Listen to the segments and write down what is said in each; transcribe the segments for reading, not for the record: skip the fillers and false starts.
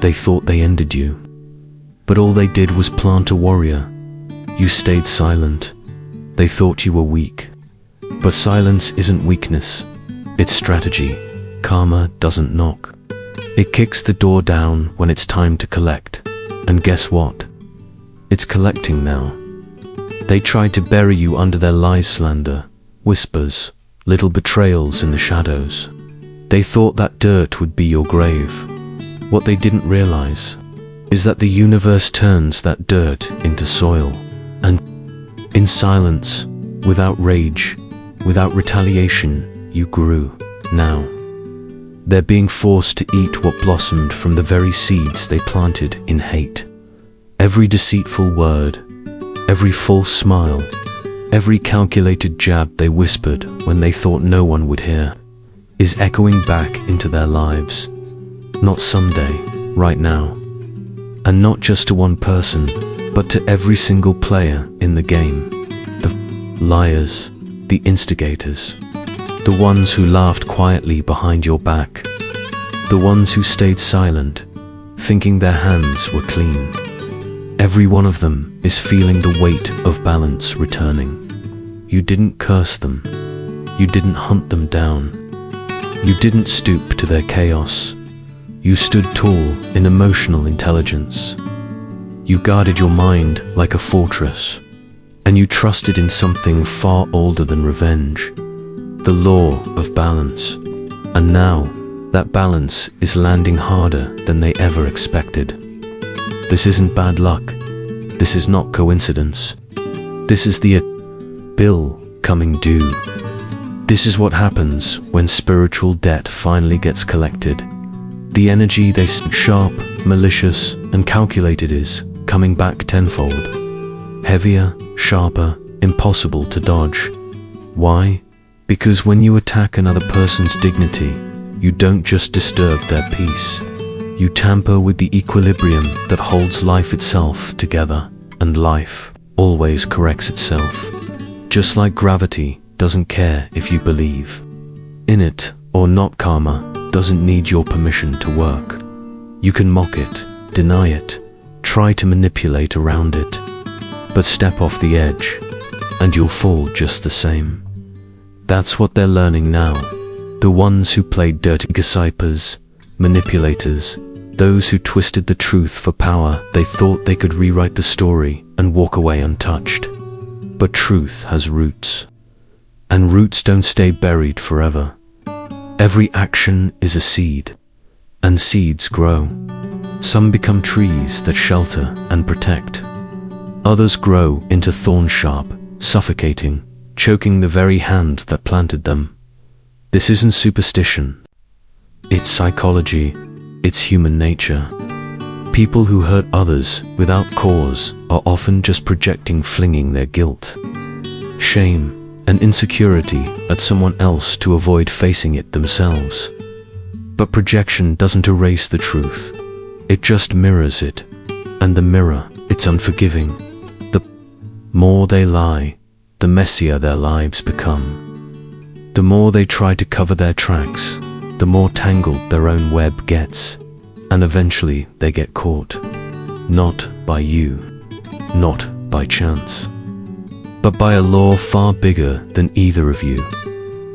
they thought they ended you. But all they did was plant a warrior. You stayed silent. They thought you were weak. But silence isn't weakness. It's strategy. Karma doesn't knock. It kicks the door down when it's time to collect. And guess what? It's collecting now. They tried to bury you under their lies, slander, whispers, little betrayals in the shadows. They thought that dirt would be your grave. What they didn't realize is that the universe turns that dirt into soil. And in silence, without rage, without retaliation, you grew. Now, they're being forced to eat what blossomed from the very seeds they planted in hate. Every deceitful word, every false smile, every calculated jab they whispered when they thought no one would hear, is echoing back into their lives. Not someday, right now. And not just to one person, but to every single player in the game. The liars, the instigators, the ones who laughed quietly behind your back, the ones who stayed silent, thinking their hands were clean. Every one of them is feeling the weight of balance returning. You didn't curse them. You didn't hunt them down. You didn't stoop to their chaos. You stood tall in emotional intelligence. You guarded your mind like a fortress, and you trusted in something far older than revenge, the law of balance. And now, that balance is landing harder than they ever expected. This isn't bad luck. This is not coincidence. This is the bill coming due. This is what happens when spiritual debt finally gets collected. The energy they sharp, malicious, and calculated is coming back tenfold. Heavier, sharper, impossible to dodge. Why? Because when you attack another person's dignity, you don't just disturb their peace. You tamper with the equilibrium that holds life itself together, and life always corrects itself. Just like gravity doesn't care if you believe in it or not. Karma doesn't need your permission to work. You can mock it, deny it, try to manipulate around it, but step off the edge, and you'll fall just the same. That's what they're learning now. The ones who played dirty gossipers, manipulators, those who twisted the truth for power. They thought they could rewrite the story and walk away untouched. But truth has roots, and roots don't stay buried forever. Every action is a seed, and seeds grow. Some become trees that shelter and protect. Others grow into thorn sharp, suffocating, choking the very hand that planted them. This isn't superstition. It's psychology. It's human nature. People who hurt others without cause are often just projecting, flinging their guilt, shame, and insecurity at someone else to avoid facing it themselves. But projection doesn't erase the truth. It just mirrors it. And the mirror, it's unforgiving. The more they lie, the messier their lives become. The more they try to cover their tracks, the more tangled their own web gets. And eventually they get caught. Not by you, not by chance, but by a law far bigger than either of you.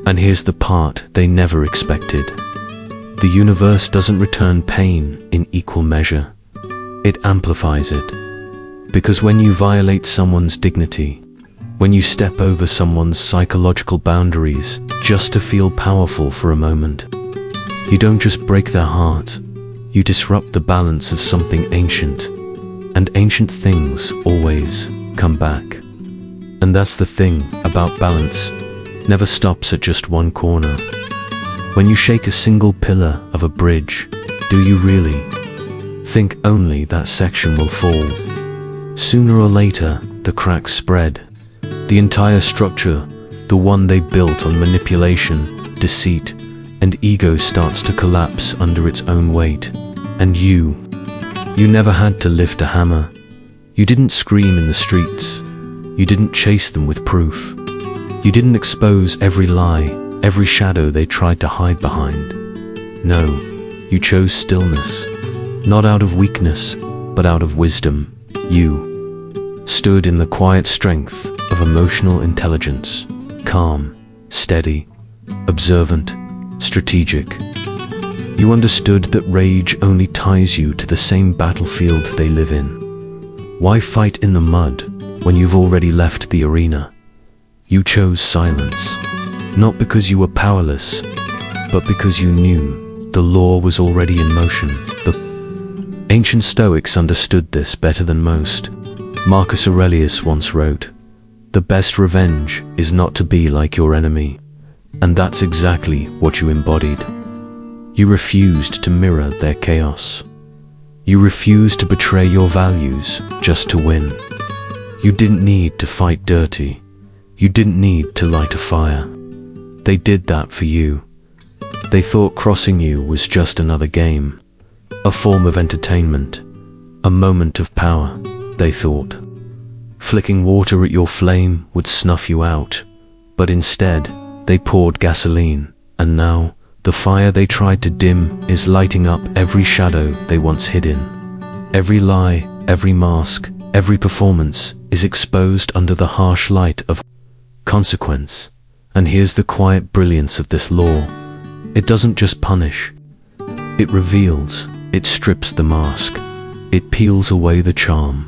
And here's the part they never expected. The universe doesn't return pain in equal measure. It amplifies it. Because when you violate someone's dignity, when you step over someone's psychological boundaries just to feel powerful for a moment, you don't just break their heart, you disrupt the balance of something ancient. And ancient things always come back. And that's the thing about balance. Never stops at just one corner. When you shake a single pillar of a bridge, do you really think only that section will fall? Sooner or later, the cracks spread. The entire structure, the one they built on manipulation, deceit, and ego, starts to collapse under its own weight. And you never had to lift a hammer. You didn't scream in the streets. You didn't chase them with proof. You didn't expose every lie, every shadow they tried to hide behind. No, you chose stillness. Not out of weakness, but out of wisdom. You stood in the quiet strength of emotional intelligence, calm, steady, observant, strategic. You understood that rage only ties you to the same battlefield they live in. Why fight in the mud when you've already left the arena? You chose silence, not because you were powerless, but because you knew the law was already in motion. The ancient Stoics understood this better than most. Marcus Aurelius once wrote, "The best revenge is not to be like your enemy." And that's exactly what you embodied. You refused to mirror their chaos. You refused to betray your values just to win. You didn't need to fight dirty. You didn't need to light a fire. They did that for you. They thought crossing you was just another game, a form of entertainment, a moment of power, they thought. Flicking water at your flame would snuff you out, but instead, they poured gasoline, and now, the fire they tried to dim is lighting up every shadow they once hid in. Every lie, every mask, every performance is exposed under the harsh light of consequence. And here's the quiet brilliance of this law. It doesn't just punish. It reveals, it strips the mask. It peels away the charm.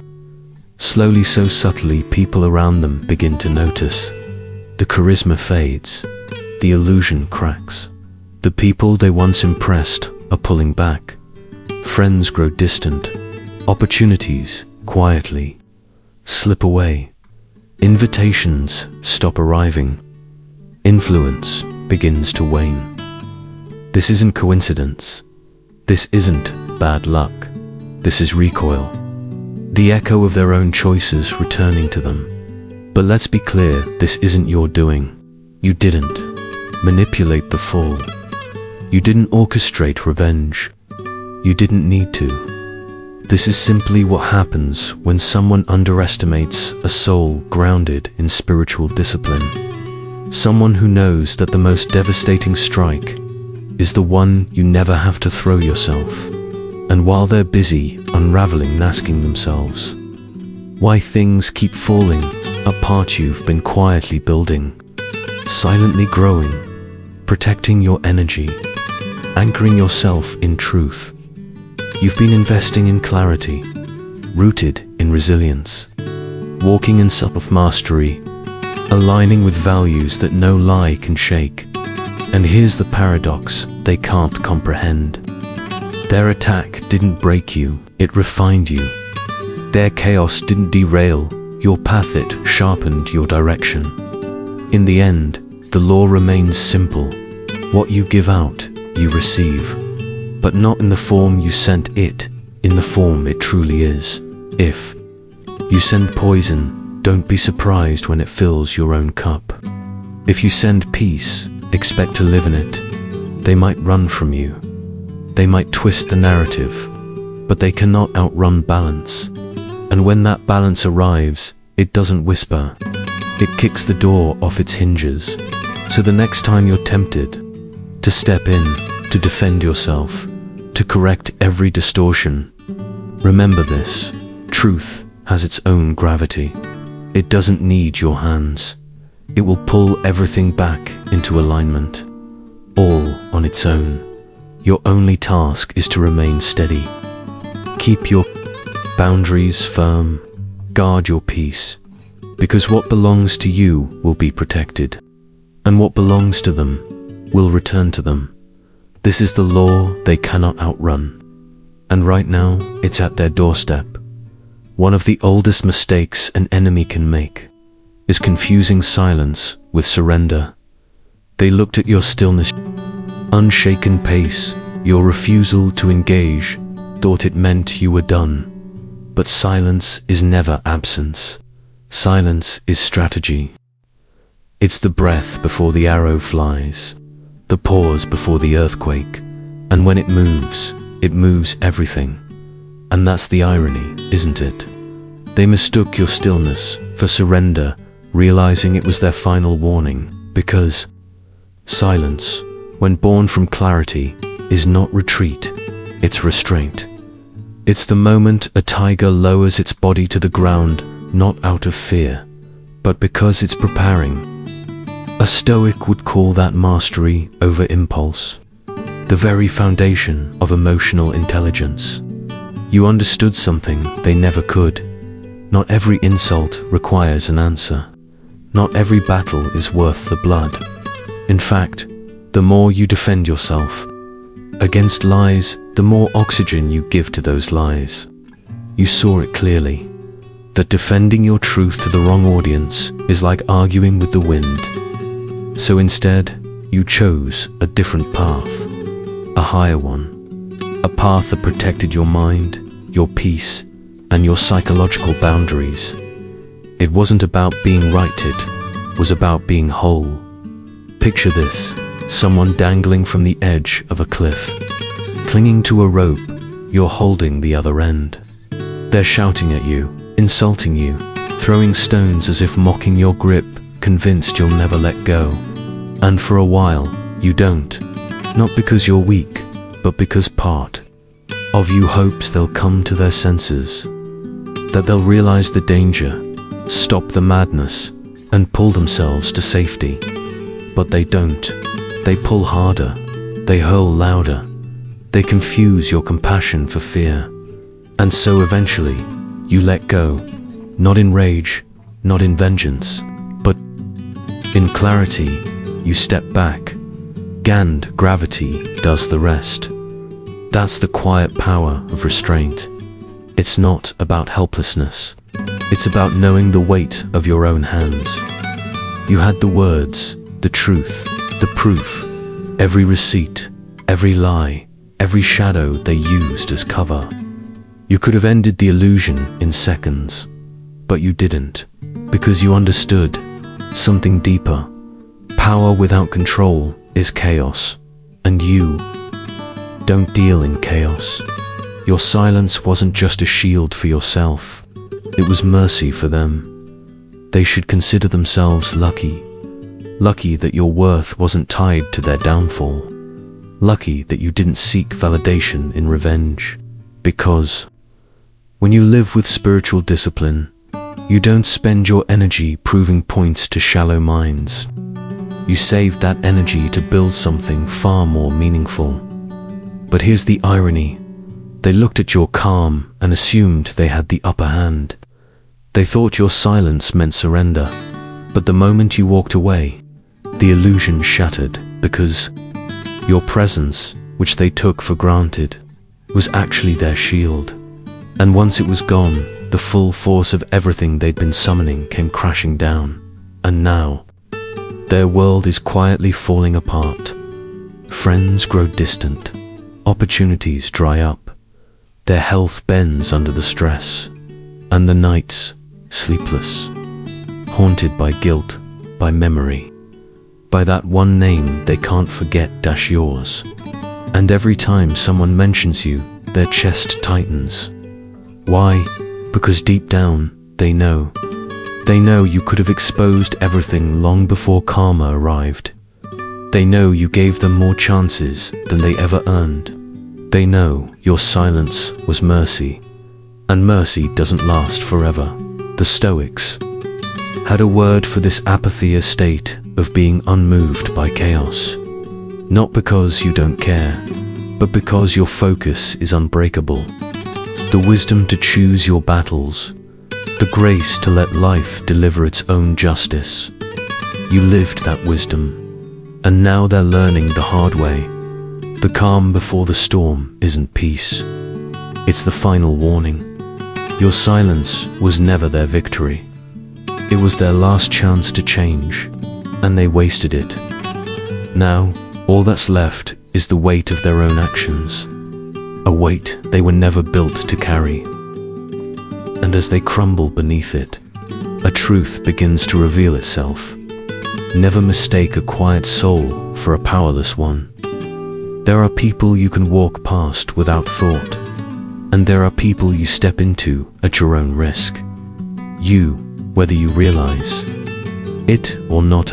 Slowly, so subtly, people around them begin to notice. The charisma fades. The illusion cracks. The people they once impressed are pulling back. Friends grow distant. Opportunities, quietly, slip away. Invitations stop arriving. Influence begins to wane. This isn't coincidence. This isn't bad luck. This is recoil. The echo of their own choices returning to them. But let's be clear, this isn't your doing. You didn't manipulate the fall. You didn't orchestrate revenge. You didn't need to. This is simply what happens when someone underestimates a soul grounded in spiritual discipline. Someone who knows that the most devastating strike is the one you never have to throw yourself. And while they're busy unraveling, asking themselves why things keep falling apart, you've been quietly building, silently growing, protecting your energy, anchoring yourself in truth. You've been investing in clarity, rooted in resilience, walking in self-mastery, aligning with values that no lie can shake. And here's the paradox they can't comprehend. Their attack didn't break you, it refined you. Their chaos didn't derail your path, it sharpened your direction. In the end, the law remains simple. What you give out, you receive. But not in the form you sent it, in the form it truly is. If you send poison, don't be surprised when it fills your own cup. If you send peace, expect to live in it. They might run from you. They might twist the narrative, but they cannot outrun balance. And when that balance arrives, it doesn't whisper. It kicks the door off its hinges. So the next time you're tempted to step in, to defend yourself, to correct every distortion, remember this: truth has its own gravity. It doesn't need your hands. It will pull everything back into alignment, all on its own. Your only task is to remain steady. Keep your boundaries firm. Guard your peace, because what belongs to you will be protected, and what belongs to them will return to them. This is the law they cannot outrun, and right now it's at their doorstep. One of the oldest mistakes an enemy can make is confusing silence with surrender. They looked at your stillness, unshaken pace, your refusal to engage, thought it meant you were done. But silence is never absence. Silence is strategy. It's the breath before the arrow flies, the pause before the earthquake, and when it moves everything. And that's the irony, isn't it? They mistook your stillness for surrender, realizing it was their final warning, because silence, when born from clarity, is not retreat, it's restraint. It's the moment a tiger lowers its body to the ground, not out of fear, but because it's preparing. A Stoic would call that mastery over impulse, the very foundation of emotional intelligence. You understood something they never could. Not every insult requires an answer. Not every battle is worth the blood. In fact, the more you defend yourself against lies, the more oxygen you give to those lies. You saw it clearly, that defending your truth to the wrong audience is like arguing with the wind. So instead, you chose a different path, a higher one, a path that protected your mind, your peace, and your psychological boundaries. It wasn't about being right, it was about being whole. Picture this, someone dangling from the edge of a cliff, clinging to a rope, you're holding the other end. They're shouting at you, insulting you, throwing stones as if mocking your grip, convinced you'll never let go. And for a while, you don't. Not because you're weak, but because part of you hopes they'll come to their senses, that they'll realize the danger, stop the madness, and pull themselves to safety. But they don't. They pull harder. They hurl louder. They confuse your compassion for fear. And so eventually, you let go, not in rage, not in vengeance, but in clarity. You step back, and gravity does the rest. That's the quiet power of restraint. It's not about helplessness. It's about knowing the weight of your own hands. You had the words, the truth, the proof, every receipt, every lie, every shadow they used as cover. You could have ended the illusion in seconds, but you didn't, because you understood something deeper. Power without control is chaos, and you don't deal in chaos. Your silence wasn't just a shield for yourself, it was mercy for them. They should consider themselves lucky. Lucky that your worth wasn't tied to their downfall. Lucky that you didn't seek validation in revenge. Because when you live with spiritual discipline, you don't spend your energy proving points to shallow minds. You save that energy to build something far more meaningful. But here's the irony. They looked at your calm and assumed they had the upper hand. They thought your silence meant surrender. But the moment you walked away, the illusion shattered, because your presence, which they took for granted, was actually their shield. And once it was gone, the full force of everything they'd been summoning came crashing down. And now, their world is quietly falling apart. Friends grow distant. Opportunities dry up. Their health bends under the stress. And the nights, sleepless, haunted by guilt, by memory, by that one name they can't forget, yours. And every time someone mentions you, their chest tightens. Why? Because deep down, they know. They know you could have exposed everything long before karma arrived. They know you gave them more chances than they ever earned. They know your silence was mercy, and mercy doesn't last forever. The Stoics had a word for this apathy, a state of being unmoved by chaos. Not because you don't care, but because your focus is unbreakable. The wisdom to choose your battles, the grace to let life deliver its own justice. You lived that wisdom, and now they're learning the hard way. The calm before the storm isn't peace. It's the final warning. Your silence was never their victory. It was their last chance to change, and they wasted it. Now, all that's left is the weight of their own actions, a weight they were never built to carry. And as they crumble beneath it, a truth begins to reveal itself. Never mistake a quiet soul for a powerless one. There are people you can walk past without thought, and there are people you step into at your own risk. You, whether you realize it or not,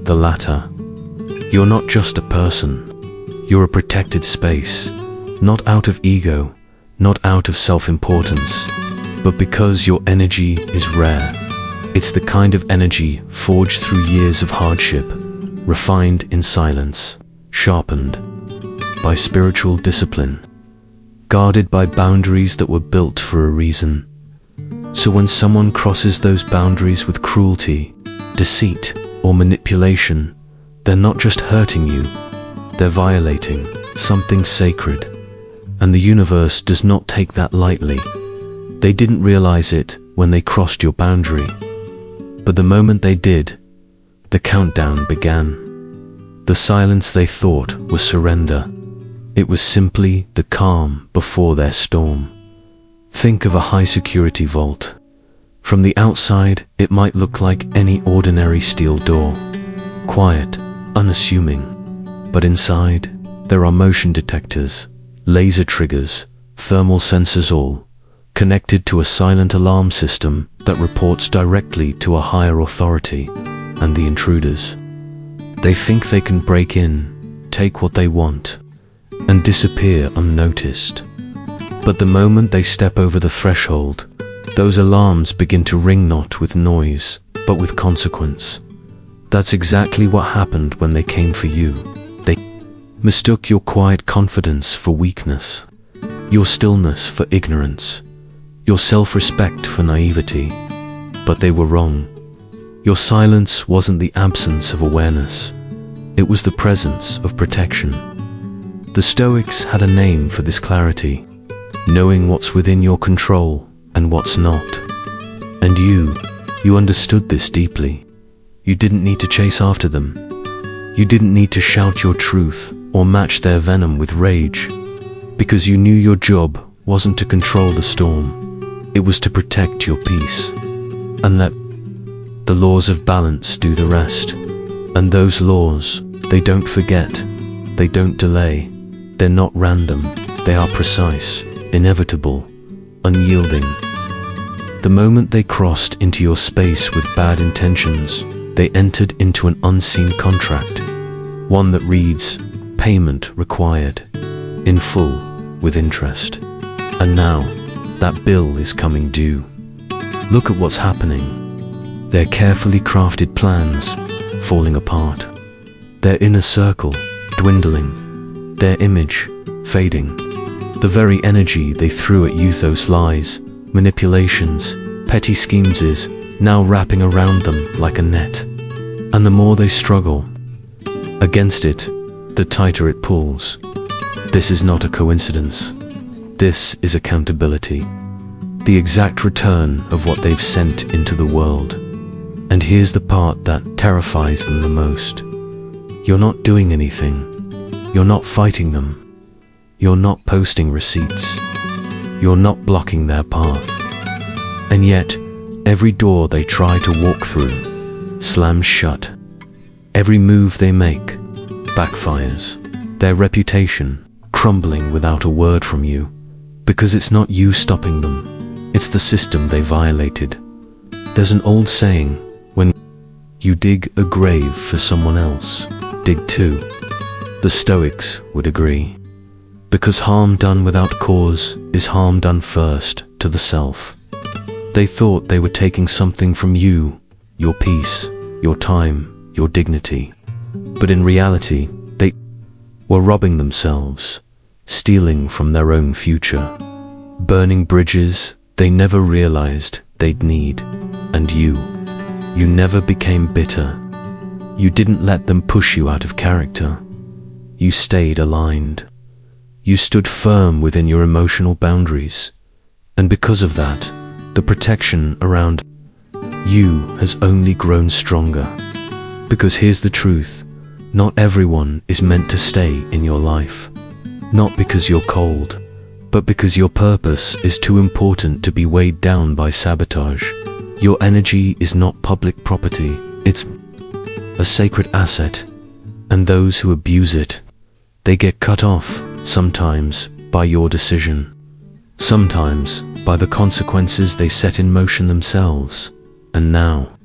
the latter. You're not just a person. You're a protected space, not out of ego, not out of self-importance, but because your energy is rare. It's the kind of energy forged through years of hardship, refined in silence, sharpened by spiritual discipline, guarded by boundaries that were built for a reason. So when someone crosses those boundaries with cruelty, deceit, or manipulation, they're not just hurting you, they're violating something sacred. And the universe does not take that lightly. They didn't realize it when they crossed your boundary. But the moment they did, the countdown began. The silence they thought was surrender. It was simply the calm before their storm. Think of a high-security vault. From the outside, it might look like any ordinary steel door. Quiet, unassuming. But inside, there are motion detectors, laser triggers, thermal sensors, all connected to a silent alarm system that reports directly to a higher authority and the intruders. They think they can break in, take what they want, and disappear unnoticed. But the moment they step over the threshold, those alarms begin to ring, not with noise, but with consequence. That's exactly what happened when they came for you. They mistook your quiet confidence for weakness, your stillness for ignorance, your self-respect for naivety. But they were wrong. Your silence wasn't the absence of awareness. It was the presence of protection. The Stoics had a name for this clarity, knowing what's within your control and what's not. And you understood this deeply. You didn't need to chase after them. You didn't need to shout your truth or match their venom with rage, because you knew your job wasn't to control the storm. It was to protect your peace and let the laws of balance do the rest. And those laws, they don't forget, they don't delay, they're not random, they are precise, inevitable, unyielding. The moment they crossed into your space with bad intentions, they entered into an unseen contract, one that reads, payment required, in full, with interest. And now, that bill is coming due. Look at what's happening. Their carefully crafted plans falling apart. Their inner circle dwindling. Their image fading. The very energy they threw at you, those lies, manipulations, petty schemes, is now wrapping around them like a net. And the more they struggle against it, the tighter it pulls. This is not a coincidence. This is accountability. The exact return of what they've sent into the world. And here's the part that terrifies them the most. You're not doing anything. You're not fighting them. You're not posting receipts. You're not blocking their path. And yet, every door they try to walk through slams shut. Every move they make backfires. Their reputation crumbling without a word from you. Because it's not you stopping them. It's the system they violated. There's an old saying, when you dig a grave for someone else, dig two. The Stoics would agree. Because harm done without cause is harm done first to the self. They thought they were taking something from you, your peace, your time, your dignity. But in reality, they were robbing themselves, stealing from their own future, burning bridges they never realized they'd need. And you never became bitter. You didn't let them push you out of character. You stayed aligned. You stood firm within your emotional boundaries. And because of that, the protection around you has only grown stronger. Because here's the truth, not everyone is meant to stay in your life. Not because you're cold, but because your purpose is too important to be weighed down by sabotage. Your energy is not public property, it's a sacred asset. And those who abuse it, they get cut off, sometimes by your decision, sometimes by the consequences they set in motion themselves. And now,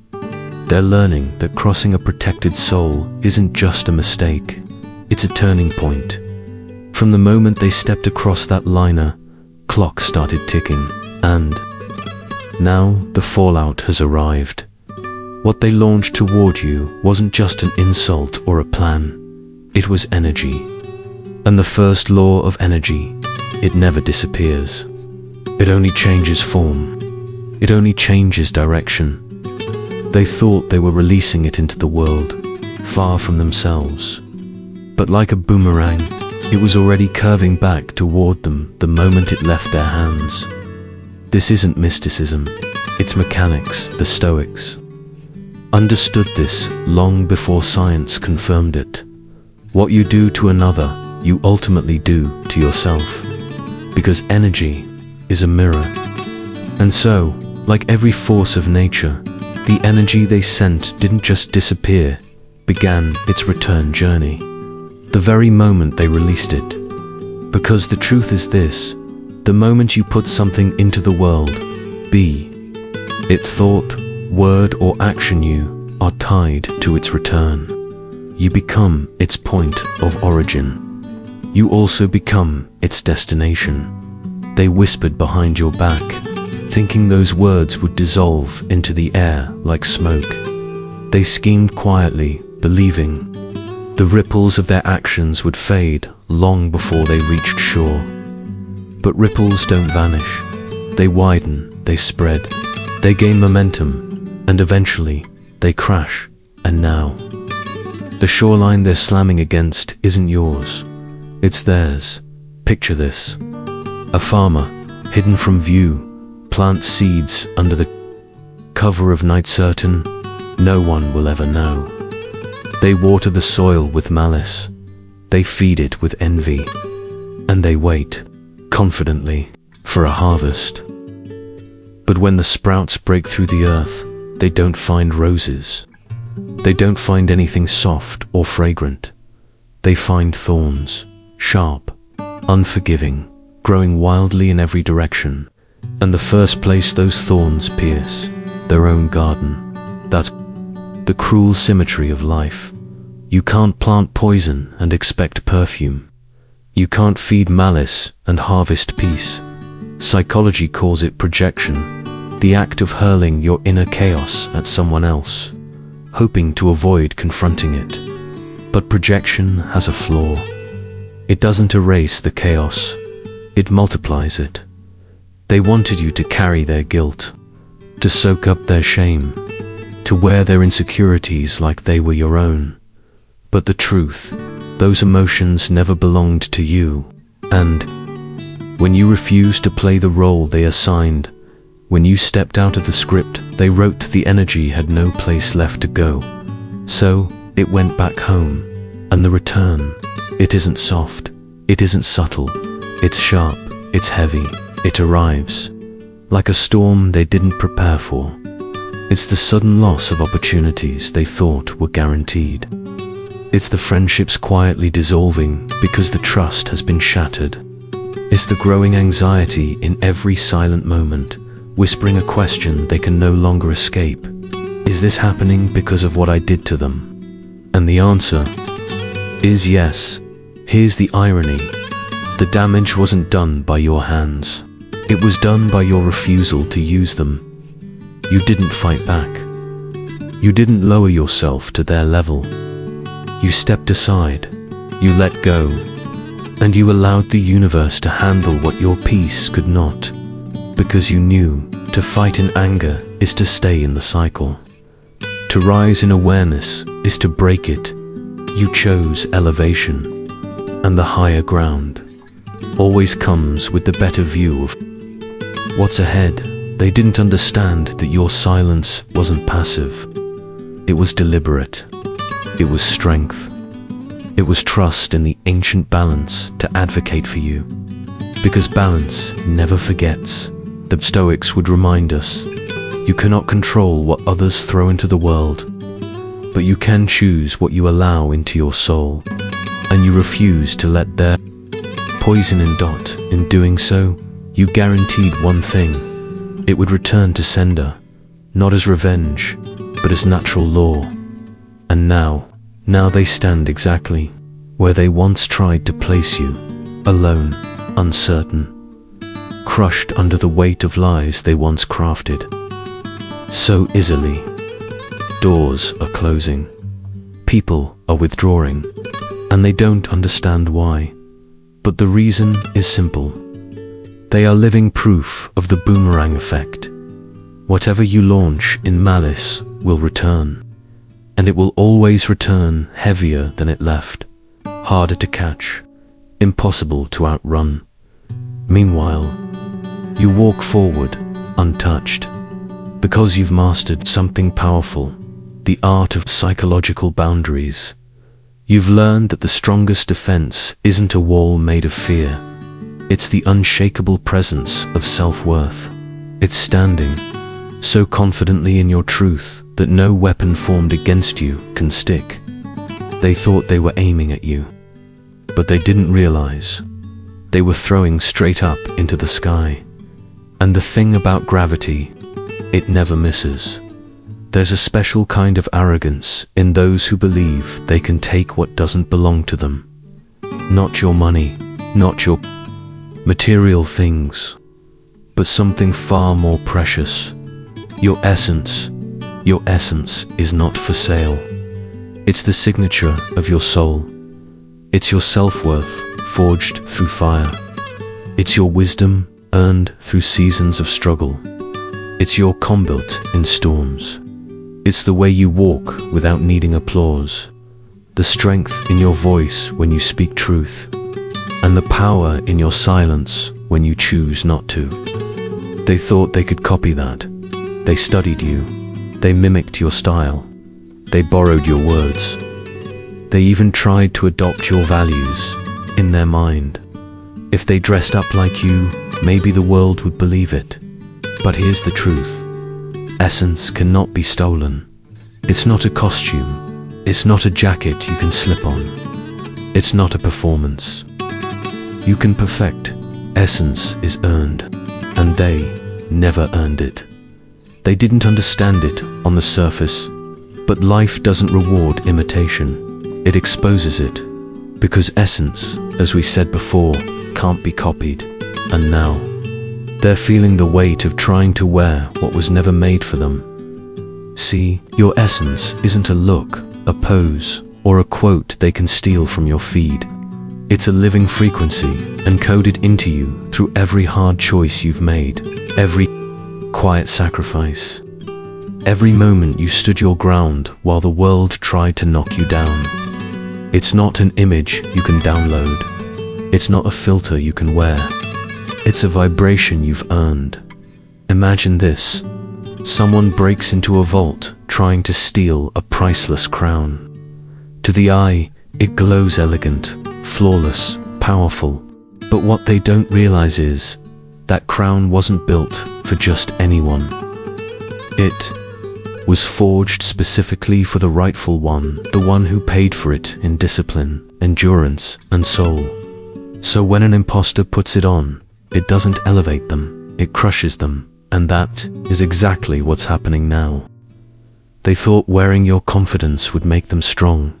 they're learning that crossing a protected soul isn't just a mistake, it's a turning point. From the moment they stepped across that liner, clock started ticking, and now the fallout has arrived. What they launched toward you wasn't just an insult or a plan. It was energy. And the first law of energy, it never disappears. It only changes form. It only changes direction. They thought they were releasing it into the world, far from themselves. But like a boomerang, it was already curving back toward them the moment it left their hands. This isn't mysticism, it's mechanics. The Stoics understood this long before science confirmed it. What you do to another, you ultimately do to yourself. Because energy is a mirror. And so, like every force of nature, the energy they sent didn't just disappear, began its return journey. The very moment they released it. Because the truth is this, the moment you put something into the world, be it thought, word or action, you are tied to its return. You become its point of origin. You also become its destination. They whispered behind your back, thinking those words would dissolve into the air like smoke. They schemed quietly, believing the ripples of their actions would fade long before they reached shore. But ripples don't vanish. They widen, they spread, they gain momentum, and eventually they crash. And now, the shoreline they're slamming against isn't yours. It's theirs. Picture this. A farmer, hidden from view, plants seeds under the cover of night, certain no one will ever know. They water the soil with malice. They feed it with envy. And they wait, confidently, for a harvest. But when the sprouts break through the earth, they don't find roses. They don't find anything soft or fragrant. They find thorns, sharp, unforgiving, growing wildly in every direction. And the first place those thorns pierce, their own garden. That's the cruel symmetry of life. You can't plant poison and expect perfume. You can't feed malice and harvest peace. Psychology calls it projection, the act of hurling your inner chaos at someone else, hoping to avoid confronting it. But projection has a flaw. It doesn't erase the chaos, it multiplies it. They wanted you to carry their guilt, to soak up their shame, to wear their insecurities like they were your own. But the truth, those emotions never belonged to you. And when you refused to play the role they assigned, when you stepped out of the script they wrote, the energy had no place left to go. So it went back home. And the return, it isn't soft, it isn't subtle, it's sharp, it's heavy, it arrives like a storm they didn't prepare for. It's the sudden loss of opportunities they thought were guaranteed. It's the friendships quietly dissolving because the trust has been shattered. It's the growing anxiety in every silent moment, whispering a question they can no longer escape. Is this happening because of what I did to them? And the answer is yes. Here's the irony. The damage wasn't done by your hands. It was done by your refusal to use them. You didn't fight back. You didn't lower yourself to their level. You stepped aside. You let go. And you allowed the universe to handle what your peace could not. Because you knew to fight in anger is to stay in the cycle. To rise in awareness is to break it. You chose elevation. And the higher ground always comes with the better view of what's ahead. They didn't understand that your silence wasn't passive. It was deliberate. It was strength. It was trust in the ancient balance to advocate for you. Because balance never forgets. The Stoics would remind us, you cannot control what others throw into the world, but you can choose what you allow into your soul. And you refuse to let their poison in. In doing so, you guaranteed one thing. It would return to sender, not as revenge, but as natural law. And now they stand exactly where they once tried to place you, alone, uncertain. crushed under the weight of lies they once crafted. So easily. Doors are closing. People are withdrawing. And they don't understand why. But the reason is simple. They are living proof of the boomerang effect. Whatever you launch in malice will return. And it will always return heavier than it left, harder to catch, impossible to outrun. Meanwhile, you walk forward, untouched, because you've mastered something powerful, the art of psychological boundaries. You've learned that the strongest defense isn't a wall made of fear. It's the unshakable presence of self-worth. It's standing so confidently in your truth that no weapon formed against you can stick. They thought they were aiming at you, but they didn't realize they were throwing straight up into the sky. And the thing about gravity, it never misses. There's a special kind of arrogance in those who believe they can take what doesn't belong to them. Not your money, not your material things, but something far more precious. Your essence. Your essence is not for sale. It's the signature of your soul. It's your self-worth forged through fire. It's your wisdom earned through seasons of struggle. It's your calm built in storms. It's the way you walk without needing applause. The strength in your voice when you speak truth. And the power in your silence when you choose not to. They thought they could copy that. They studied you. They mimicked your style. They borrowed your words. They even tried to adopt your values in their mind. If they dressed up like you, maybe the world would believe it. But here's the truth. Essence cannot be stolen. It's not a costume. It's not a jacket you can slip on. It's not a performance you can perfect. Essence is earned, and they never earned it. They didn't understand it on the surface, but life doesn't reward imitation. It exposes it, because essence, as we said before, can't be copied. And now, they're feeling the weight of trying to wear what was never made for them. See, your essence isn't a look, a pose, or a quote they can steal from your feed. It's a living frequency, encoded into you through every hard choice you've made, every quiet sacrifice, every moment you stood your ground while the world tried to knock you down. It's not an image you can download. It's not a filter you can wear. It's a vibration you've earned. Imagine this. Someone breaks into a vault trying to steal a priceless crown. To the eye, it glows elegant, flawless, powerful. But what they don't realize is that crown wasn't built for just anyone. It was forged specifically for the rightful one, the one who paid for it in discipline, endurance, and soul. So when an imposter puts it on, it doesn't elevate them, it crushes them, and that is exactly what's happening now. They thought wearing your confidence would make them strong,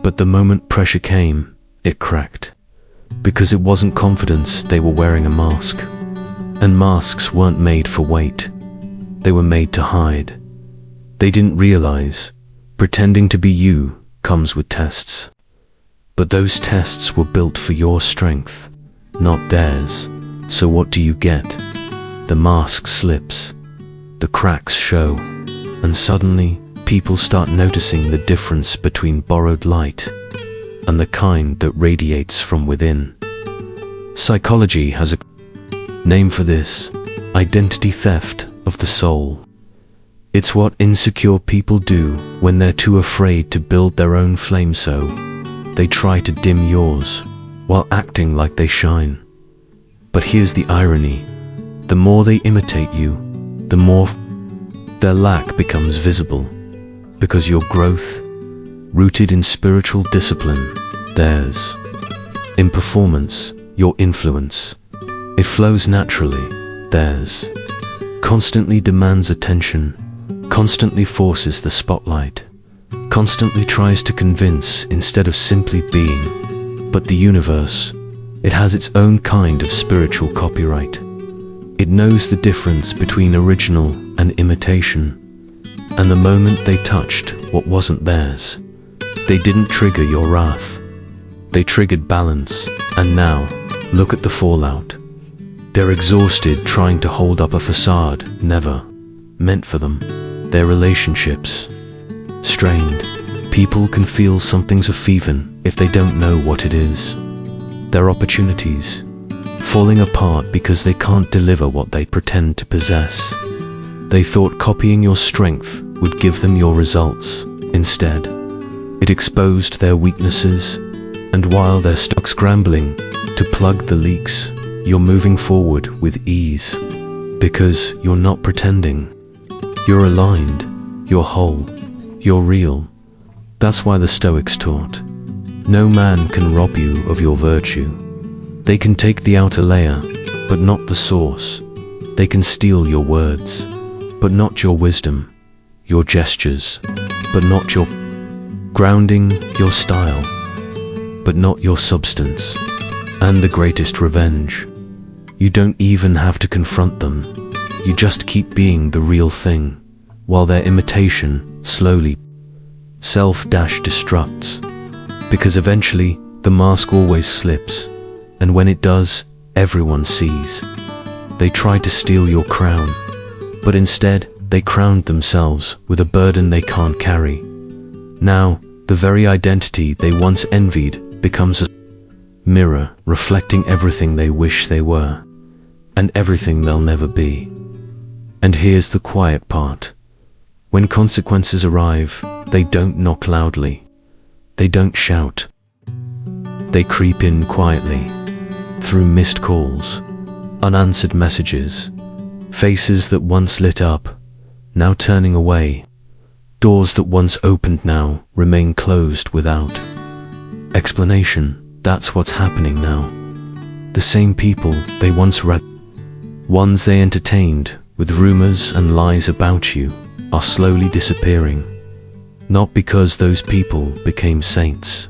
but the moment pressure came, it cracked. Because it wasn't confidence, they were wearing a mask. And masks weren't made for weight. They were made to hide. They didn't realize, pretending to be you comes with tests. But those tests were built for your strength, not theirs. So what do you get? The mask slips, the cracks show, and suddenly people start noticing the difference between borrowed light and the kind that radiates from within. Psychology has a name for this: identity theft of the soul. It's what insecure people do when they're too afraid to build their own flame, so they try to dim yours while acting like they shine. But here's the irony. The more they imitate you, the more their lack becomes visible, because your growth, rooted in spiritual discipline, theirs. In performance, your influence, it flows naturally, theirs. Constantly demands attention, constantly forces the spotlight, constantly tries to convince instead of simply being. But the universe, it has its own kind of spiritual copyright. It knows the difference between original and imitation. And the moment they touched what wasn't theirs, they didn't trigger your wrath. They triggered balance. And now, look at the fallout. They're exhausted trying to hold up a facade never meant for them. Their relationships strained. People can feel something's off even if they don't know what it is. Their opportunities falling apart because they can't deliver what they pretend to possess. They thought copying your strength would give them your results. Instead, it exposed their weaknesses, and while they're stuck scrambling to plug the leaks, you're moving forward with ease. Because you're not pretending. You're aligned, you're whole, you're real. That's why the Stoics taught, no man can rob you of your virtue. They can take the outer layer, but not the source. They can steal your words, but not your wisdom, your gestures, but not your grounding, your style, but not your substance. And the greatest revenge, you don't even have to confront them. You just keep being the real thing, while their imitation slowly self-destructs. Because eventually, the mask always slips, and when it does, everyone sees. They tried to steal your crown, but instead, they crowned themselves with a burden they can't carry. Now, the very identity they once envied becomes a mirror reflecting everything they wish they were, and everything they'll never be. And here's the quiet part. When consequences arrive, they don't knock loudly. They don't shout. They creep in quietly, through missed calls, unanswered messages, faces that once lit up, now turning away, doors that once opened now remain closed without explanation. That's what's happening now. The same people they once read, ones they entertained with rumors and lies about you, are slowly disappearing. Not because those people became saints,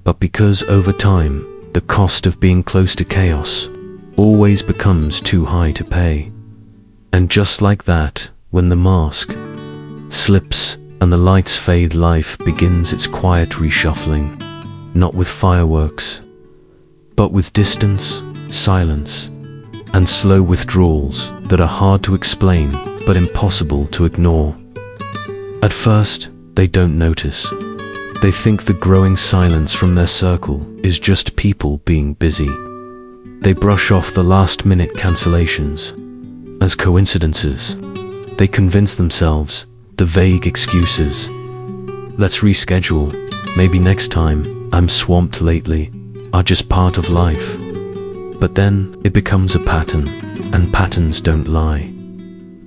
but because over time, the cost of being close to chaos always becomes too high to pay. And just like that, when the mask slips and the lights fade, life begins its quiet reshuffling, not with fireworks, but with distance, silence, and slow withdrawals that are hard to explain but impossible to ignore. At first, they don't notice. They think the growing silence from their circle is just people being busy. They brush off the last-minute cancellations as coincidences. They convince themselves the vague excuses. Let's reschedule. Maybe next time. I'm swamped lately. Are just part of life. But then it becomes a pattern, and patterns don't lie.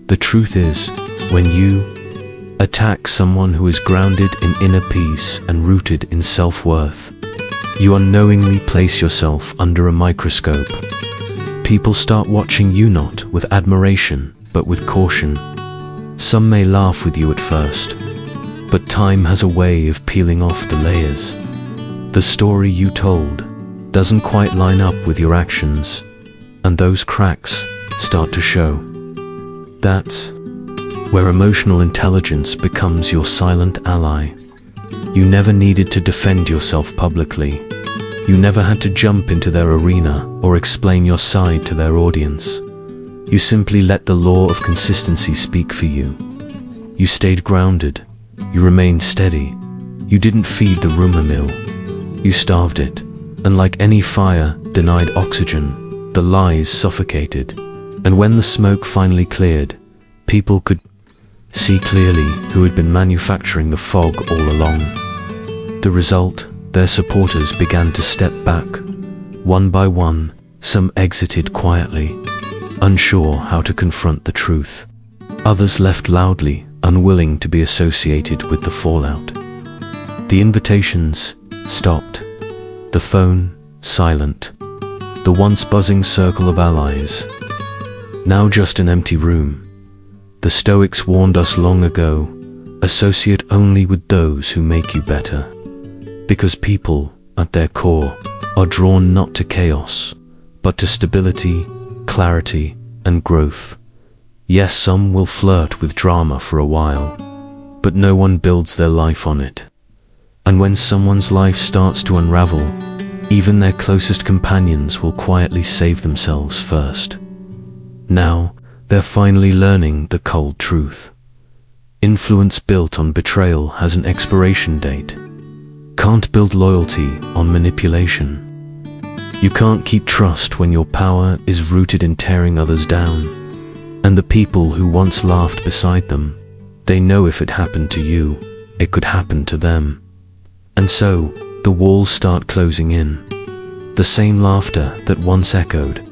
The truth is, when you attack someone who is grounded in inner peace and rooted in self-worth, you unknowingly place yourself under a microscope. People start watching you not with admiration, but with caution. Some may laugh with you at first, but time has a way of peeling off the layers. The story you told doesn't quite line up with your actions, and those cracks start to show. That's where emotional intelligence becomes your silent ally. You never needed to defend yourself publicly. You never had to jump into their arena or explain your side to their audience. You simply let the law of consistency speak for you. You stayed grounded. You remained steady. You didn't feed the rumor mill. You starved it. And like any fire denied oxygen, the lies suffocated. And when the smoke finally cleared, people could see clearly who had been manufacturing the fog all along. The result, their supporters began to step back. One by one, some exited quietly, unsure how to confront the truth. Others left loudly, unwilling to be associated with the fallout. The invitations stopped. The phone, silent. The once buzzing circle of allies, now just an empty room. The Stoics warned us long ago, associate only with those who make you better. Because people, at their core, are drawn not to chaos, but to stability, clarity, and growth. Yes, some will flirt with drama for a while, but no one builds their life on it. And when someone's life starts to unravel, even their closest companions will quietly save themselves first. Now, they're finally learning the cold truth. Influence built on betrayal has an expiration date. Can't build loyalty on manipulation. You can't keep trust when your power is rooted in tearing others down. And the people who once laughed beside them, they know if it happened to you, it could happen to them. And so, the walls start closing in. The same laughter that once echoed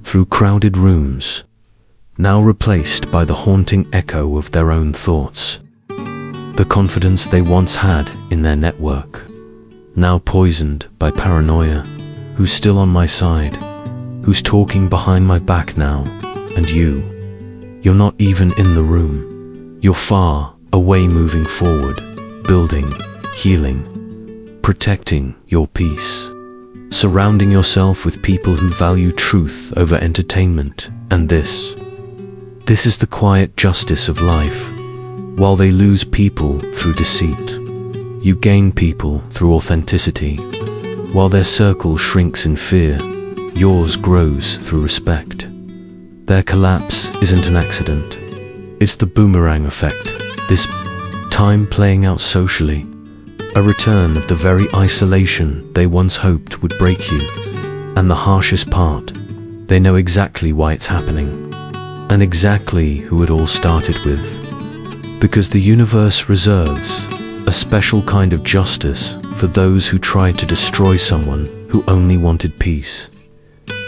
through crowded rooms, now replaced by the haunting echo of their own thoughts. The confidence they once had in their network, now poisoned by paranoia. Who's still on my side? Who's talking behind my back now? And you're not even in the room. You're far away, moving forward, building, healing, protecting your peace, surrounding yourself with people who value truth over entertainment. And this is the quiet justice of life. While they lose people through deceit, you gain people through authenticity. While their circle shrinks in fear, yours grows through respect. Their collapse isn't an accident. It's the boomerang effect, this time playing out socially. A return of the very isolation they once hoped would break you. And the harshest part, they know exactly why it's happening. And exactly who it all started with. Because the universe reserves a special kind of justice for those who tried to destroy someone who only wanted peace.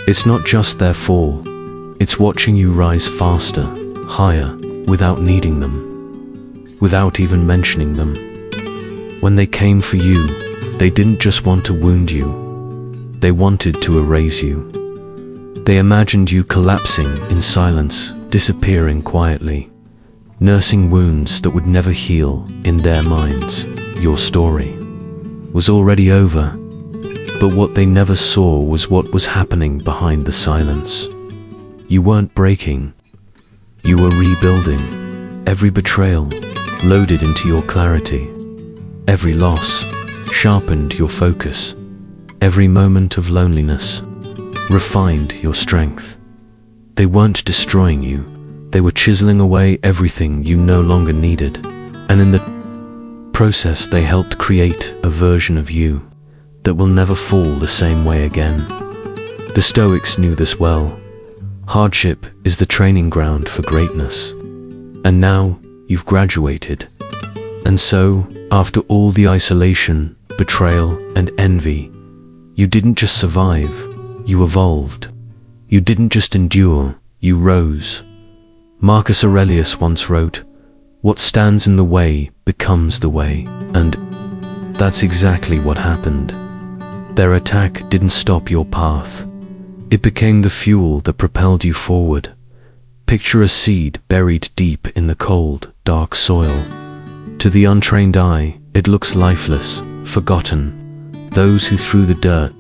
It's not just their fall, it's watching you rise faster, higher, without needing them, without even mentioning them. When they came for you, they didn't just want to wound you, they wanted to erase you. They imagined you collapsing in silence, disappearing quietly, nursing wounds that would never heal. In their minds, your story was already over, but what they never saw was what was happening behind the silence. You weren't breaking, you were rebuilding. Every betrayal loaded into your clarity. Every loss sharpened your focus. Every moment of loneliness refined your strength. They weren't destroying you, they were chiseling away everything you no longer needed. And in the process they helped create a version of you that will never fall the same way again. The Stoics knew this well. Hardship is the training ground for greatness. And now you've graduated. And so, after all the isolation, betrayal, and envy, you didn't just survive, you evolved. You didn't just endure, you rose. Marcus Aurelius once wrote, "What stands in the way becomes the way." And that's exactly what happened. Their attack didn't stop your path. It became the fuel that propelled you forward. Picture a seed buried deep in the cold, dark soil. To the untrained eye, it looks lifeless, forgotten. Those who threw the dirt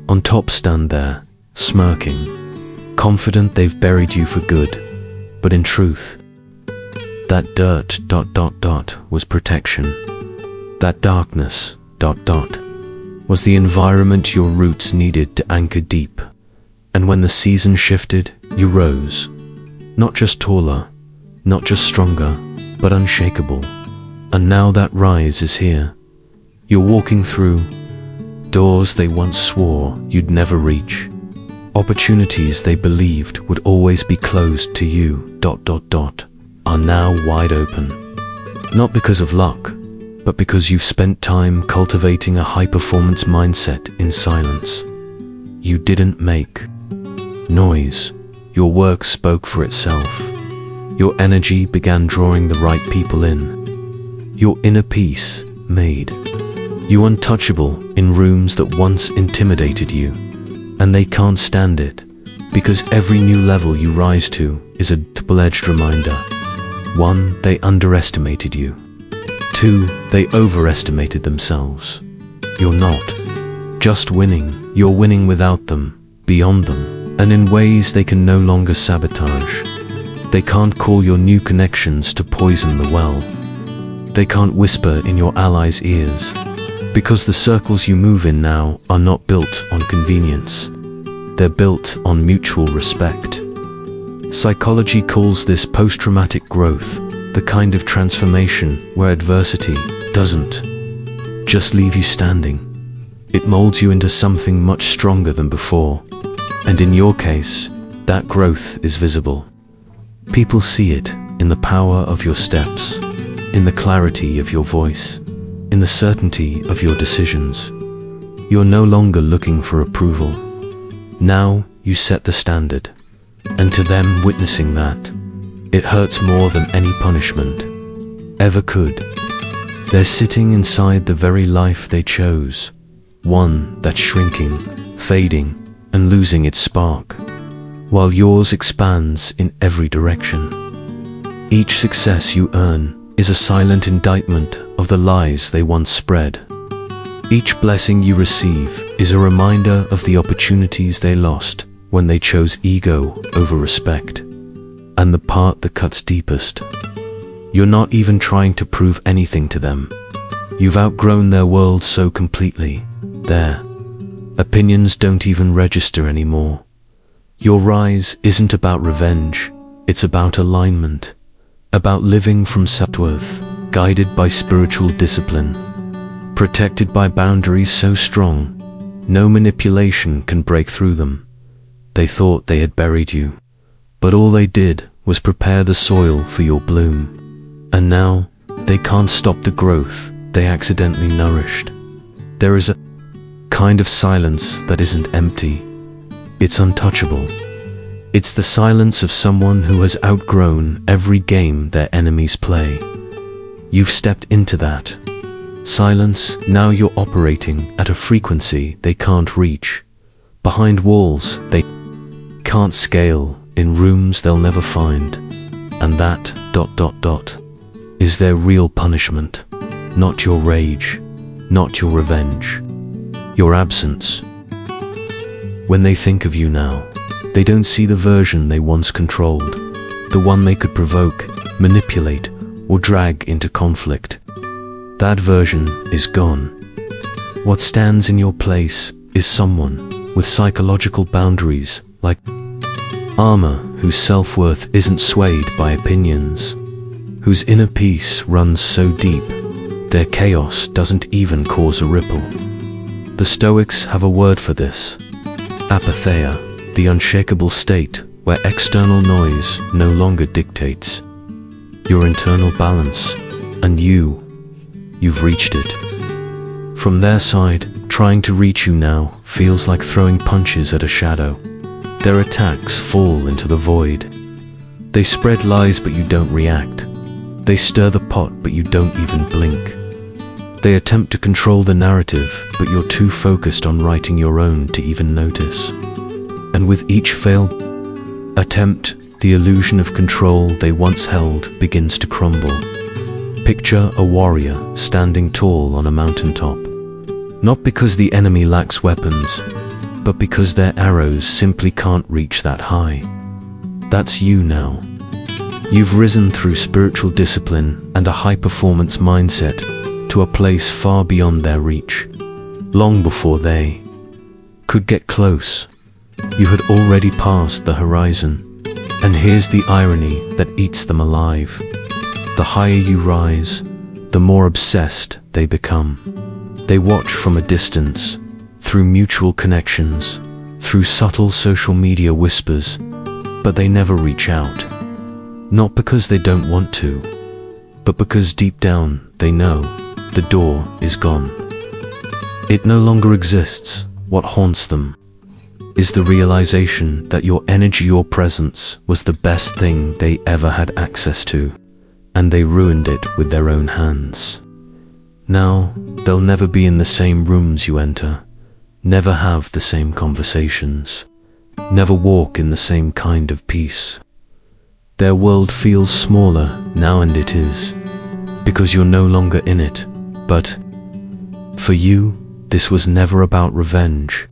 on top stand there, smirking, confident they've buried you for good. But in truth, that dirt ... was protection. That darkness ... was the environment your roots needed to anchor deep. And when the season shifted, you rose. Not just taller, not just stronger, but unshakable. And now that rise is here. You're walking through doors they once swore you'd never reach. Opportunities they believed would always be closed to you ... are now wide open. Not because of luck, but because you've spent time cultivating a high-performance mindset in silence. You didn't make noise. Your work spoke for itself. Your energy began drawing the right people in. Your inner peace made you untouchable in rooms that once intimidated you. And they can't stand it, because every new level you rise to is a double-edged reminder. 1, they underestimated you. 2, they overestimated themselves. You're not just winning, you're winning without them, beyond them. and in ways they can no longer sabotage. They can't call your new connections to poison the well. They can't whisper in your allies' ears, because the circles you move in now are not built on convenience. They're built on mutual respect. Psychology calls this post-traumatic growth, the kind of transformation where adversity doesn't just leave you standing. It molds you into something much stronger than before. And in your case, that growth is visible. People see it in the power of your steps, in the clarity of your voice, in the certainty of your decisions. You're no longer looking for approval. Now you set the standard. And to them witnessing that, it hurts more than any punishment ever could. They're sitting inside the very life they chose, one that's shrinking, fading, and losing its spark, while yours expands in every direction. Each success you earn is a silent indictment of the lies they once spread. Each blessing you receive is a reminder of the opportunities they lost when they chose ego over respect. And the part that cuts deepest, you're not even trying to prove anything to them. You've outgrown their world so completely. Their opinions don't even register anymore. Your rise isn't about revenge, it's about alignment, about living from self-worth, guided by spiritual discipline, protected by boundaries so strong, no manipulation can break through them. They thought they had buried you, but all they did was prepare the soil for your bloom. And now, they can't stop the growth they accidentally nourished. There is a kind of silence that isn't empty. It's untouchable. It's the silence of someone who has outgrown every game their enemies play. You've stepped into that silence. Now you're operating at a frequency they can't reach, behind walls they can't scale, in rooms they'll never find. And that ... is their real punishment. Not your rage, not your revenge, your absence. When they think of you now, they don't see the version they once controlled, the one they could provoke, manipulate, or drag into conflict. That version is gone. What stands in your place is someone with psychological boundaries, like armor, whose self-worth isn't swayed by opinions, whose inner peace runs so deep, their chaos doesn't even cause a ripple. The Stoics have a word for this: apatheia, the unshakable state where external noise no longer dictates your internal balance, and you've reached it. From their side, trying to reach you now feels like throwing punches at a shadow. Their attacks fall into the void. They spread lies but you don't react. They stir the pot but you don't even blink. They attempt to control the narrative, but you're too focused on writing your own to even notice. And with each failed attempt, the illusion of control they once held begins to crumble. Picture a warrior standing tall on a mountaintop, not because the enemy lacks weapons, but because their arrows simply can't reach that high. That's you now. You've risen through spiritual discipline and a high-performance mindset to a place far beyond their reach. Long before they could get close, you had already passed the horizon. And here's the irony that eats them alive. The higher you rise, the more obsessed they become. They watch from a distance, through mutual connections, through subtle social media whispers, but they never reach out. Not because they don't want to, but because deep down they know the door is gone. It no longer exists. What haunts them is the realization that your energy, your presence, was the best thing they ever had access to, and they ruined it with their own hands. Now, they'll never be in the same rooms you enter, never have the same conversations, never walk in the same kind of peace. Their world feels smaller now, and it is, because you're no longer in it. But for you, this was never about revenge.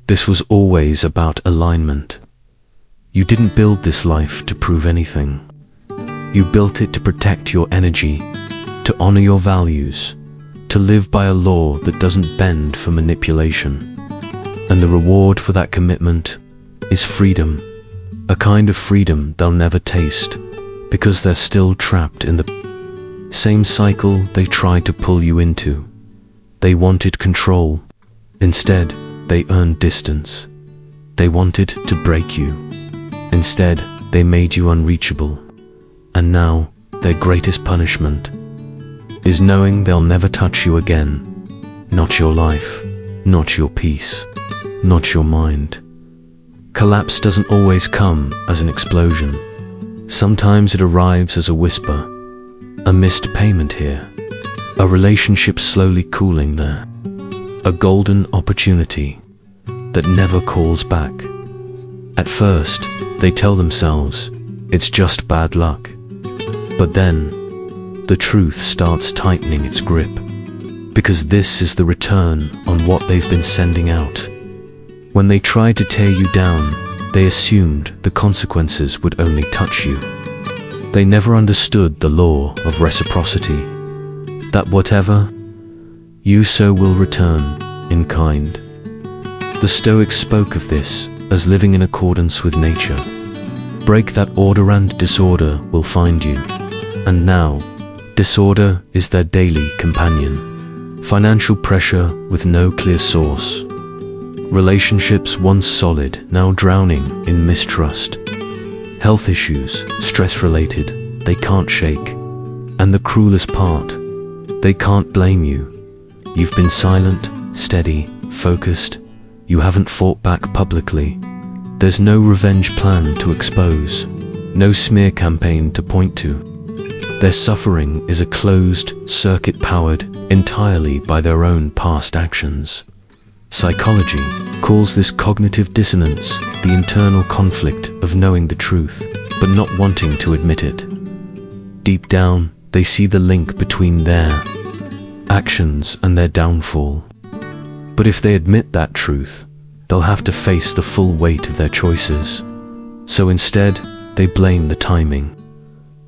This was always about alignment. You didn't build this life to prove anything. You built it to protect your energy, to honor your values, to live by a law that doesn't bend for manipulation. And the reward for that commitment is freedom, a kind of freedom they'll never taste, because they're still trapped in the same cycle they tried to pull you into. They wanted control. Instead, they earned distance. They wanted to break you. Instead, they made you unreachable. And now, their greatest punishment is knowing they'll never touch you again. Not your life, not your peace, not your mind. Collapse doesn't always come as an explosion. Sometimes it arrives as a whisper, a missed payment here, a relationship slowly cooling there, a golden opportunity that never calls back. At first, they tell themselves, it's just bad luck. But then, the truth starts tightening its grip, because this is the return on what they've been sending out. When they tried to tear you down, they assumed the consequences would only touch you. They never understood the law of reciprocity, that whatever you sow will return in kind. The Stoics spoke of this as living in accordance with nature. Break that order and disorder will find you. And now, disorder is their daily companion. Financial pressure with no clear source. Relationships once solid, now drowning in mistrust. Health issues, stress-related, they can't shake. And the cruelest part, they can't blame you. You've been silent, steady, focused. You haven't fought back publicly. There's no revenge plan to expose, no smear campaign to point to. Their suffering is a closed circuit powered entirely by their own past actions. Psychology calls this cognitive dissonance, the internal conflict of knowing the truth, but not wanting to admit it. Deep down, they see the link between their actions and their downfall. But if they admit that truth, they'll have to face the full weight of their choices. So instead, they blame the timing,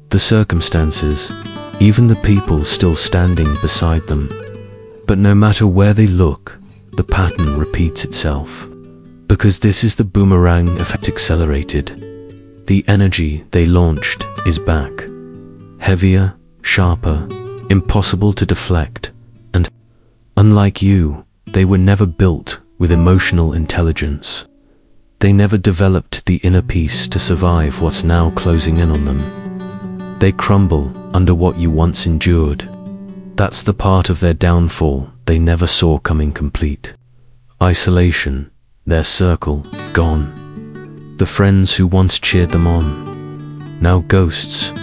the circumstances, even the people still standing beside them. But no matter where they look, the pattern repeats itself. Because this is the boomerang effect accelerated. The energy they launched is back. Heavier, sharper, impossible to deflect. And, unlike you, they were never built with emotional intelligence. They never developed the inner peace to survive what's now closing in on them. They crumble under what you once endured. That's the part of their downfall they never saw coming complete. Isolation, their circle, gone. The friends who once cheered them on, now ghosts.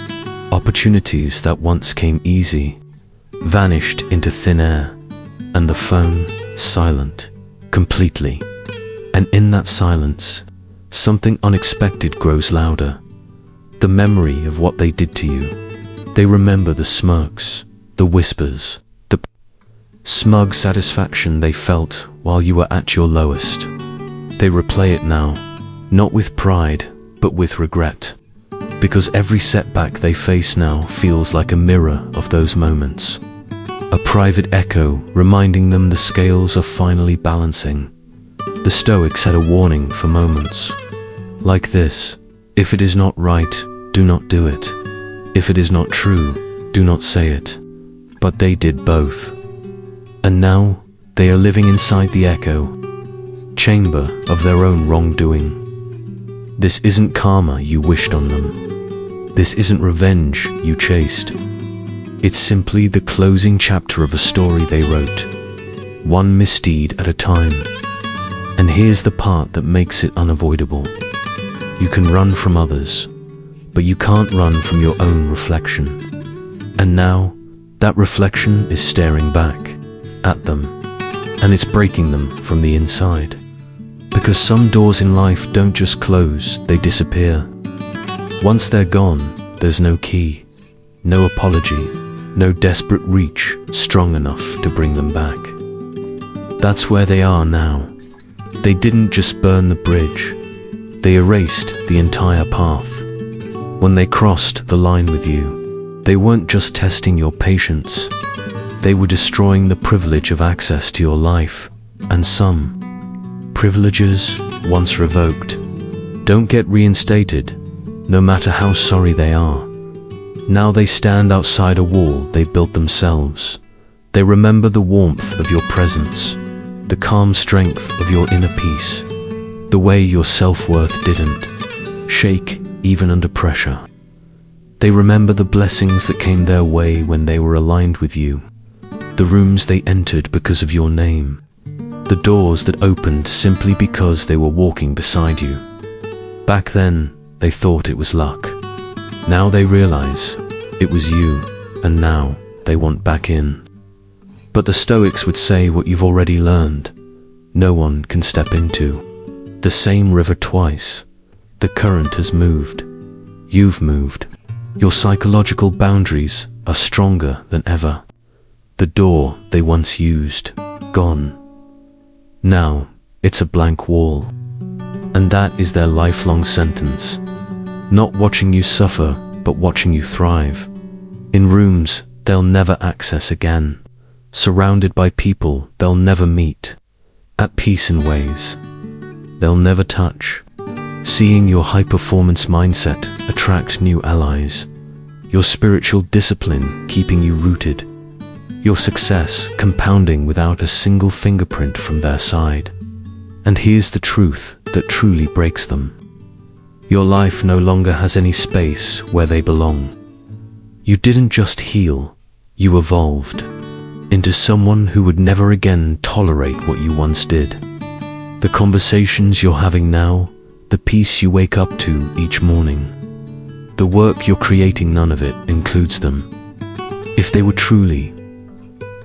Opportunities that once came easy, vanished into thin air. And the phone, silent, completely. And in that silence, something unexpected grows louder. The memory of what they did to you. They remember the smirks, the whispers, the smug satisfaction they felt while you were at your lowest. They replay it now, not with pride, but with regret. Because every setback they face now feels like a mirror of those moments. A private echo reminding them the scales are finally balancing. The Stoics had a warning for moments like this: if it is not right, do not do it. If it is not true, do not say it. But they did both. And now they are living inside the echo chamber of their own wrongdoing. This isn't karma you wished on them. This isn't revenge you chased. It's simply the closing chapter of a story they wrote, one misdeed at a time. And here's the part that makes it unavoidable. You can run from others, but you can't run from your own reflection. And now, that reflection is staring back at them, and it's breaking them from the inside. Because some doors in life don't just close, they disappear. Once they're gone, there's no key, no apology, no desperate reach strong enough to bring them back. That's where they are now. They didn't just burn the bridge, They erased the entire path. When they crossed the line with you, they weren't just testing your patience. They were destroying the privilege of access to your life. And some privileges, once revoked, don't get reinstated, no matter how sorry they are. Now they stand outside a wall they built themselves. They remember the warmth of your presence, the calm strength of your inner peace, the way your self-worth didn't shake even under pressure. They remember the blessings that came their way when they were aligned with you, the rooms they entered because of your name, the doors that opened simply because they were walking beside you. Back then, they thought it was luck. Now they realize it was you, and now they want back in. But the Stoics would say what you've already learned. No one can step into the same river twice. The current has moved. You've moved. Your psychological boundaries are stronger than ever. The door they once used, gone. Now, it's a blank wall. And that is their lifelong sentence. Not watching you suffer, but watching you thrive. In rooms they'll never access again. Surrounded by people they'll never meet. At peace in ways they'll never touch. Seeing your high-performance mindset attract new allies. Your spiritual discipline keeping you rooted. Your success compounding without a single fingerprint from their side. And here's the truth that truly breaks them. Your life no longer has any space where they belong. You didn't just heal, you evolved into someone who would never again tolerate what you once did. The conversations you're having now, the peace you wake up to each morning, the work you're creating, none of it includes them. If they were truly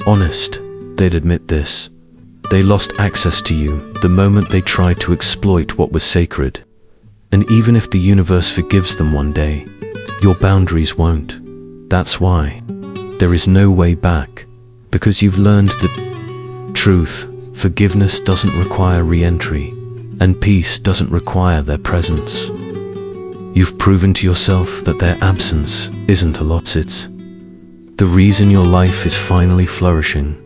honest, they'd admit this. They lost access to you the moment they tried to exploit what was sacred. And even if the universe forgives them one day, your boundaries won't. That's why there is no way back, because you've learned the truth. Forgiveness doesn't require re-entry, and peace doesn't require their presence. You've proven to yourself that their absence isn't a loss, it's the reason your life is finally flourishing.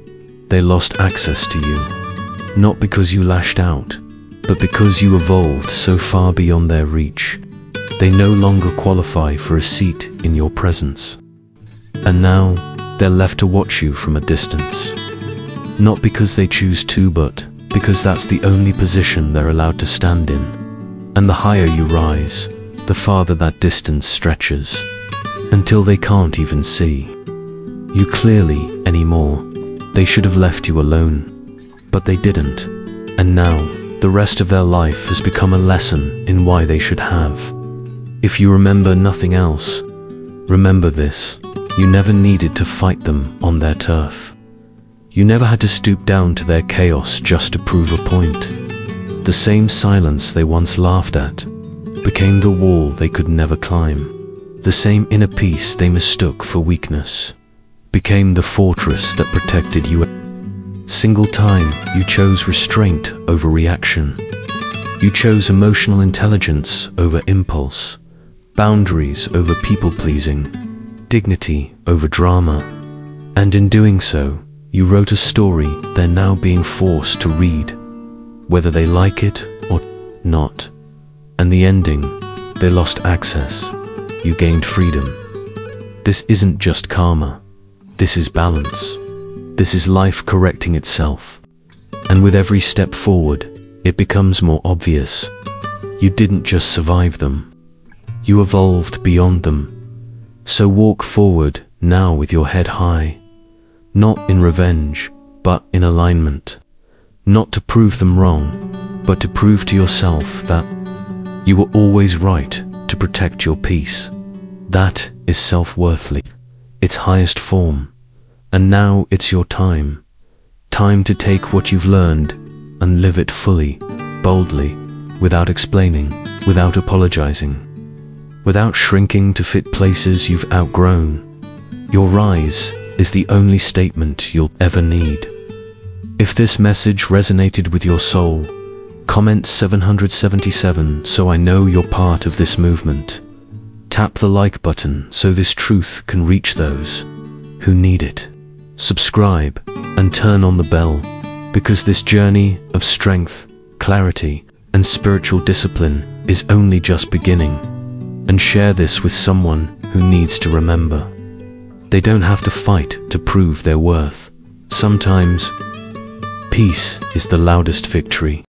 They lost access to you, not because you lashed out, but because you evolved so far beyond their reach. They no longer qualify for a seat in your presence. And now, they're left to watch you from a distance. Not because they choose to, but because that's the only position they're allowed to stand in. And the higher you rise, the farther that distance stretches, until they can't even see you clearly anymore. They should have left you alone, but they didn't. And now, the rest of their life has become a lesson in why they should have. If you remember nothing else, remember this. You never needed to fight them on their turf. You never had to stoop down to their chaos just to prove a point. The same silence they once laughed at became the wall they could never climb. The same inner peace they mistook for weakness became the fortress that protected you. Single time you chose restraint over reaction. You chose emotional intelligence over impulse, boundaries over people-pleasing, dignity over drama. And in doing so, you wrote a story they're now being forced to read, whether they like it or not. And the ending, they lost access. You gained freedom. This isn't just karma. This is balance. This is life correcting itself. And with every step forward, it becomes more obvious. You didn't just survive them. You evolved beyond them. So walk forward now with your head high. Not in revenge, but in alignment. Not to prove them wrong, but to prove to yourself that you were always right to protect your peace. That is self-worthly, its highest form. And now it's your time. Time to take what you've learned and live it fully, boldly, without explaining, without apologizing, without shrinking to fit places you've outgrown. Your rise is the only statement you'll ever need. If this message resonated with your soul, Comment 777 so I know you're part of this movement. Tap the like button so this truth can reach those who need it. Subscribe and turn on the bell, because this journey of strength, clarity, and spiritual discipline is only just beginning. And share this with someone who needs to remember. They don't have to fight to prove their worth. Sometimes, peace is the loudest victory.